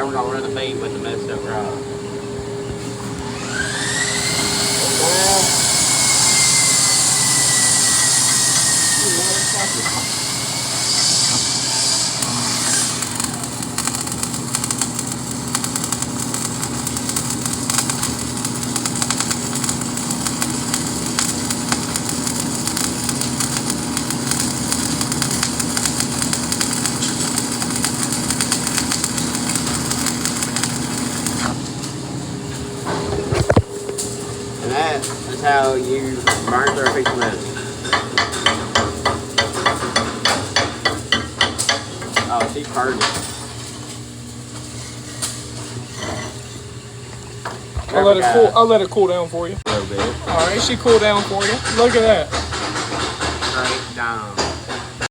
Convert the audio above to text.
Now we're gonna run the beam with the messed up rod. And that is how you burn through a piece of metal. Oh, she purged it. I'll let it cool down for you. A little bit. All right, she cooled down for you. Look at that. Straight down.